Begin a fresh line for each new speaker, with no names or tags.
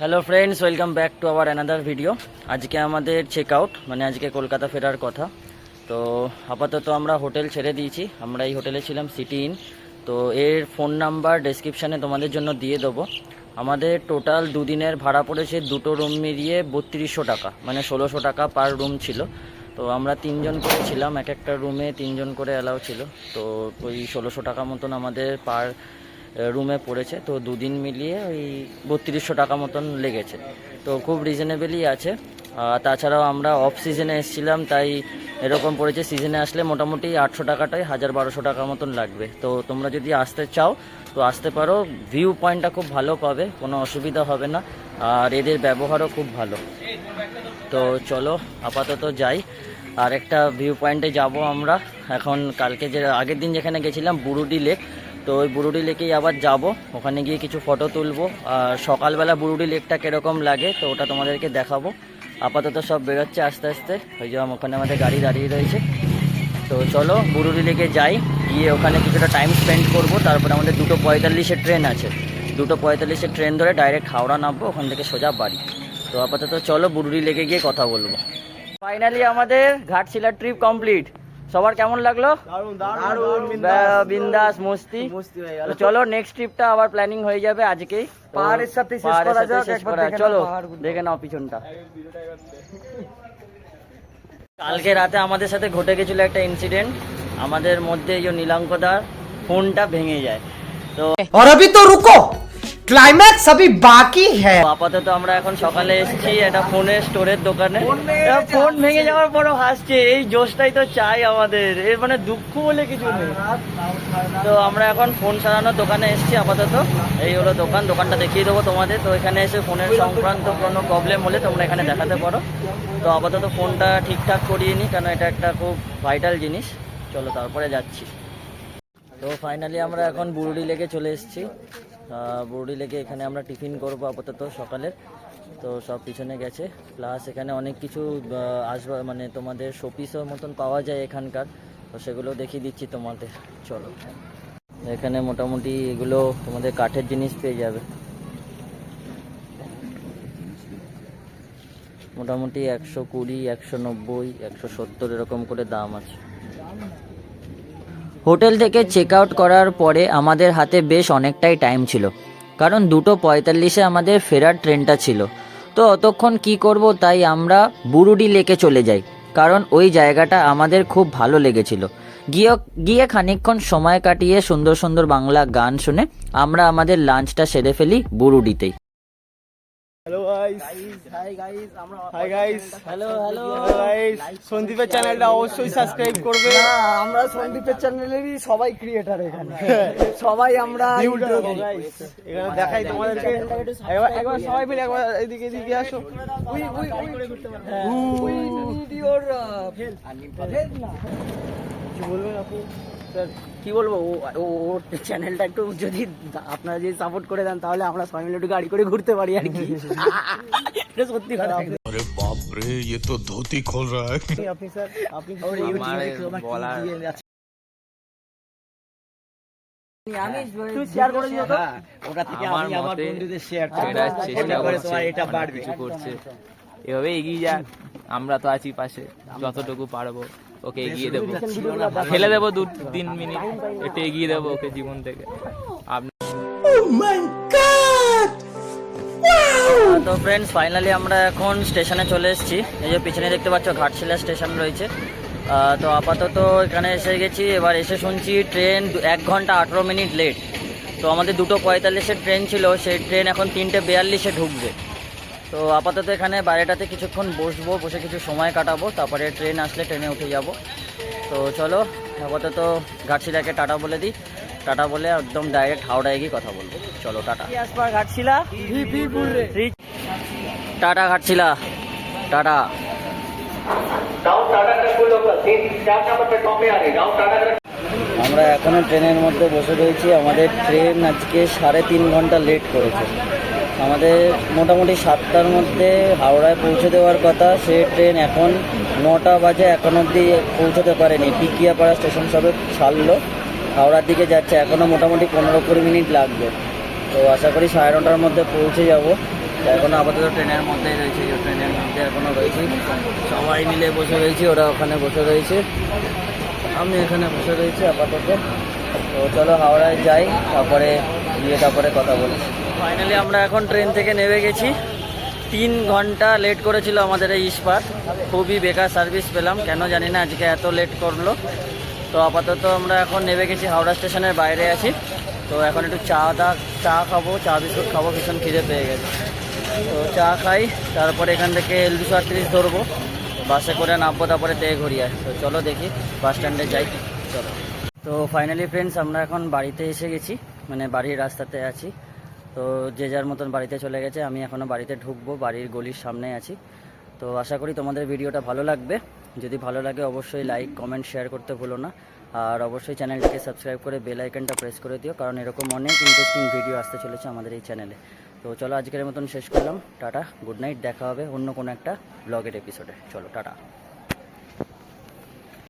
Hello friends, welcome back to our another video. আজকে আমাদের check out, মানে আজকে কলকাতা ফেরার কথা। তো আপাতত আমরা হোটেল ছেড়ে দিয়েছি। আমরা এই হোটেলে ছিলাম সিটি ইন। তো এর ফোন নাম্বার ডেসক্রিপশানে তোমাদের জন্য দিয়ে দেবো। আমাদের টোটাল দুদিনের ভাড়া পড়েছে দুটো রুম মিলিয়ে 3200 টাকা, মানে 1600 টাকা পার রুম ছিল। তো আমরা তিনজন করে ছিলাম, এক একটা রুমে তিনজন করে অ্যালাউ ছিল। তো ওই 1600 টাকা মতন আমাদের পার রুমে পড়েছে। তো দুদিন মিলিয়ে ওই 3200 টাকা মতন লেগেছে। তো খুব রিজনেবলই আছে। তাছাড়াও আমরা অফ সিজনে এসেছিলাম, তাই এরকম পড়েছে। সিজনে আসলে মোটামুটি 800 টাকাটাই 1200 টাকা মতন লাগবে। তো তোমরা যদি আসতে চাও তো আসতে পারো। ভিউ পয়েন্টটা খুব ভালো পাবে, কোনো অসুবিধা হবে না। আর এদের ব্যবহারও খুব ভালো। তো চলো আপাতত যাই, আর একটা ভিউ পয়েন্টে যাব আমরা এখন। কালকে যে আগের দিন যেখানে গেছিলাম বুরুডি লেক, তো ওই বুরুডি লেকেই আবার যাব। ওখানে গিয়ে কিছু ফটো তুলবো। আর সকালবেলা বুরুডি লেকটা কীরকম লাগে তো ওটা তোমাদেরকে দেখাবো। আপাতত সব বেরোচ্ছে আস্তে আস্তে। ওই যে ওখানে আমাদের গাড়ি দাঁড়িয়ে রয়েছে। তো চলো বুরুডি লেকে যাই, গিয়ে ওখানে কিছুটা টাইম স্পেন্ড করব। তারপরে আমাদের 2:45-এর ট্রেন আছে। 2:45-এর ট্রেন ধরে ডাইরেক্ট হাওড়া নামবো, ওখান থেকে সোজা বাড়ি। তো আপাতত চলো বুরুডি লেকে গিয়ে কথা বলবো। ফাইনালি আমাদের ঘাটশিলা ট্রিপ কমপ্লিট। সবার কেমন লাগলো? বিন্দাস মস্তি। তো চলো নেক্সট ট্রিপটা আবার প্ল্যানিং হয়ে যাবে আজকেই।
পাহাড়ের সাথে শেষ করা যাক, একবার দেখে নাও
চলো
পাহাড়গুলো।
দেখে নাও পিছনটা। কালকে রাতে আমাদের সাথে ঘটে গেছিল একটা ইনসিডেন্ট। আমাদের মধ্যে এই যে নীলাঙ্কদার ফোনটা ভেঙে যায়। তো
और अभी तो रुको, क्लाइमैक्स अभी बाकी है।
আপাতত আমরা এখন সকালে এসেছি একটা ফোনের স্টোরের দোকানে। ফোন ভেঙে যাওয়ার পরও হাসছে, এই জোশটাই তো চাই আমাদের। এর মানে দুঃখ বলে কিছু নেই। তো আমরা এখন ফোন সারানোর দোকানে এসেছি আপাতত। এই হলো দোকান, দোকানটা দেখিয়ে দেবো তোমাদের। তো এখানে এসে ফোনের সংক্রান্ত কোনো প্রবলেম হলে তোমরা এখানে দেখাতে পারো। তো আপাতত ফোনটা ঠিকঠাক করিয়ে নিই, কারণ এটা একটা খুব ভাইটাল জিনিস। চলো তারপরে যাচ্ছি। তো ফাইনালি আমরা এখন বুরুডি লেকে চলে এসেছি। বুরুডি লেকে এখানে আমরা টিফিন করবো আপাতত সকালে। তো সব পিছনে গেছে, প্লাস এখানে অনেক কিছু আসবে, মানে তোমাদের শোপিসের মতন পাওয়া যায় এখানকার। তো সেগুলো দেখিয়ে দিচ্ছি তোমাদের। চলো এখানে মোটামুটি এগুলো তোমাদের কাঠের জিনিস পেয়ে যাবে। মোটামুটি 120, 190, 170 এরকম করে দাম আছে। হোটেল থেকে চেক আউট করার পরে আমাদের হাতে বেশ অনেকটাই টাইম ছিল, কারণ 2:45-এ আমাদের ফেরার ট্রেনটা ছিল। তো অতক্ষণ কি করব, তাই আমরা বুরুডি লেকে চলে যাই, কারণ ওই জায়গাটা আমাদের খুব ভালো লেগেছিল। গিয়ে খানিকক্ষণ সময় কাটিয়ে সুন্দর সুন্দর বাংলা গান শুনে আমরা আমাদের লাঞ্চটা সেরে ফেলি বুরুডিতেই।
Hello guys, hi guys,
hello
guys, সন্দীপের চ্যানেলটা অবশ্যই সাবস্ক্রাইব করবে। আমরা সন্দীপের চ্যানেলেরই সবাই ক্রিয়েটার এখানে। সবাই আমরা এখানে দেখাই তোমাদেরকে। একবার সবাই মিলে একবার এদিকে এদিকে আসো। We we we need your help না। কি বলবেন আপু?
স্যার কি বলবো, ওর চ্যানেলটা একটু যদি আপনারা যদি সাপোর্ট করে দেন তাহলে আমরা সবাই মিলে একটু গাড়ি করে ঘুরতে পারি আর কি। এটা সত্যি কথা।
अरे बाप रे, ये तो धोती खोल रहा है।
আপনি স্যার, আপনি
আমি শেয়ার করে দিও তো। ওটা থেকে আমি আমার বন্ধুদের শেয়ার করে এটা বাড়বে।
কিছু করছে, এভাবে এগিয়ে যাক। আমরা তো আছি পাশে, যতটুকু পারবো ওকে এগিয়ে দেবো, ফেলে দেবো 2-3 মিনিট, একটু এগিয়ে দেবো ওকে জীবন থেকে।
তো ফ্রেন্ডস ফাইনালি আমরা এখন স্টেশনে চলে এসেছি। এই যে পিছনে দেখতে পাচ্ছ ঘাটশিলা স্টেশন রয়েছে। তো আপাতত এখানে এসে গেছি। এবার এসে শুনছি ট্রেন 1 ঘন্টা 18 মিনিট লেট। তো আমাদের 2:45-এর ট্রেন ছিল, সেই ট্রেন এখন 3:42-এ ঢুকবে। তো আপাতত এখানে বাইরেটাতে কিছুক্ষণ বসবো, বসে কিছু সময় কাটাবো, তারপরে ট্রেন আসলে ট্রেনে উঠে যাব। তো চলো আপাতত ঘাটশিলাকে টাটা বলে দিই। টাটা বলে একদম ডাইরেক্ট হাওড়ায় গিয়ে কথা বলবো। চলো tata. Ghatshila, tata Ghatshila, tata. আমরা এখনো ট্রেনের মধ্যে বসে রয়েছি। আমাদের ট্রেন আজকে 3.5 ঘন্টা লেট করেছে। আমাদের মোটামুটি 7টার মধ্যে হাওড়ায় পৌঁছে দেওয়ার কথা, সে ট্রেন এখন 9টা বাজে, এখন অবধি পৌঁছতে পারেনি। টিকিয়াপাড়া স্টেশন সবে ছাড়লো, হাওড়ার দিকে যাচ্ছে। এখনও মোটামুটি 15-20 মিনিট লাগবে। তো আশা করি 9:30টার মধ্যে পৌঁছে যাব। এখনো আপাতত ট্রেনের মধ্যেই রয়েছে, যে ট্রেনের মধ্যে এখনো রয়েছি, সবাই মিলে বসে রয়েছি, ওরা ওখানে বসে রয়েছে, আমি এখানে বসে রয়েছি আপাতত। তো চলো হাওড়ায় যাই, তারপরে গিয়ে তারপরে কথা বলি। ফাইনালি আমরা এখন ট্রেন থেকে নেমে গেছি। 3 ঘন্টা লেট করেছিল আমাদের এই ইস্পাত, খুবই বেকার সার্ভিস পেলাম, কেন জানি না আজকে এত লেট করলো। তো আপাতত আমরা এখন নেমে গেছি, হাওড়া স্টেশনের বাইরে আছি। তো এখন একটু চা খাবো, চা বিস্কুট খাবো, ভীষণ খিদে পেয়ে গেছে। তো চা খাই, তারপরে এখান থেকে L238 ধরবো, বাসে করে নামবো, তারপরে দেঘরিয়ায়। তো চলো দেখি বাস স্ট্যান্ডে যাই, চলো। তো ফাইনালি ফ্রেন্ডস আমরা এখন বাড়িতে এসে গেছি, মানে বাড়ির রাস্তাতে আছি। তো যে যার মতন বাড়িতে চলে গেছে, আমি এখনও বাড়িতে ঢুকবো, বাড়ির গলির সামনে আছি। তো আশা করি তোমাদের ভিডিওটা ভালো লাগবে। যদি ভালো লাগে অবশ্যই লাইক কমেন্ট শেয়ার করতে ভুলো না, আর অবশ্যই চ্যানেলটিকে সাবস্ক্রাইব করে বেল আইকনটা প্রেস করে দিও, কারণ এরকম অনেক ইন্টারেস্টিং ভিডিও আসতে চলেছে আমাদের এই চ্যানেলে। তো চলো আজকের মতন শেষ করলাম, টাটা, গুড নাইট, দেখা হবে অন্য কোনো একটা ব্লগের এপিসোডে, চলো টাটা।